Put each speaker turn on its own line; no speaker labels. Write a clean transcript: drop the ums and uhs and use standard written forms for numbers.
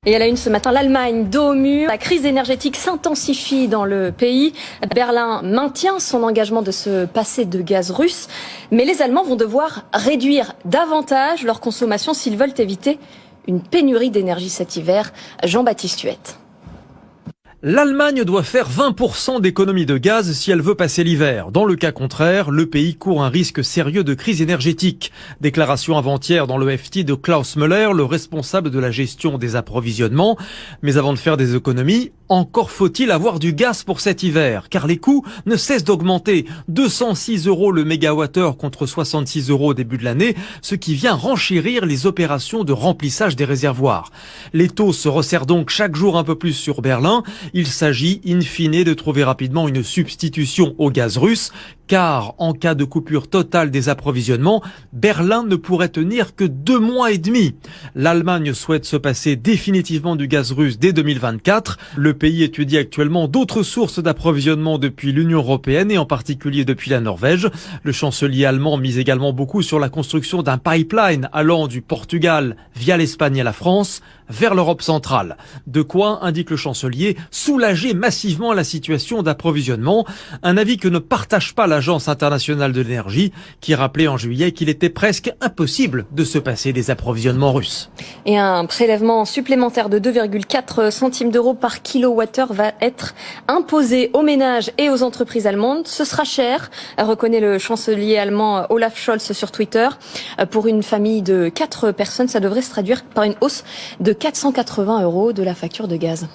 Et à la une ce matin, l'Allemagne dos au mur. La crise énergétique s'intensifie dans le pays. Berlin maintient son engagement de se passer de gaz russe. Mais les Allemands vont devoir réduire davantage leur consommation s'ils veulent éviter une pénurie d'énergie cet hiver. Jean-Baptiste Huette.
L'Allemagne doit faire 20% d'économie de gaz si elle veut passer l'hiver. Dans le cas contraire, le pays court un risque sérieux de crise énergétique. Déclaration avant-hier dans le FT de Klaus Müller, le responsable de la gestion des approvisionnements. Mais avant de faire des économies, encore faut-il avoir du gaz pour cet hiver, car les coûts ne cessent d'augmenter. 206 € le mégawattheure contre 66 € au début de l'année, ce qui vient renchérir les opérations de remplissage des réservoirs. Les taux se resserrent donc chaque jour un peu plus sur Berlin. Il s'agit in fine de trouver rapidement une substitution au gaz russe, car en cas de coupure totale des approvisionnements, Berlin ne pourrait tenir que 2 mois et demi. L'Allemagne souhaite se passer définitivement du gaz russe dès 2024. Le pays étudie actuellement d'autres sources d'approvisionnement depuis l'Union européenne et en particulier depuis la Norvège. Le chancelier allemand mise également beaucoup sur la construction d'un pipeline allant du Portugal via l'Espagne et la France vers l'Europe centrale. De quoi, indique le chancelier, soulager massivement la situation d'approvisionnement. Un avis que ne partage pas l'Agence internationale de l'énergie, qui rappelait en juillet qu'il était presque impossible de se passer des approvisionnements russes.
Et un prélèvement supplémentaire de 2,4 centimes d'euros par kilowattheure va être imposé aux ménages et aux entreprises allemandes. Ce sera cher, reconnaît le chancelier allemand Olaf Scholz sur Twitter. Pour une famille de 4 personnes, ça devrait se traduire par une hausse de 480 € de la facture de gaz.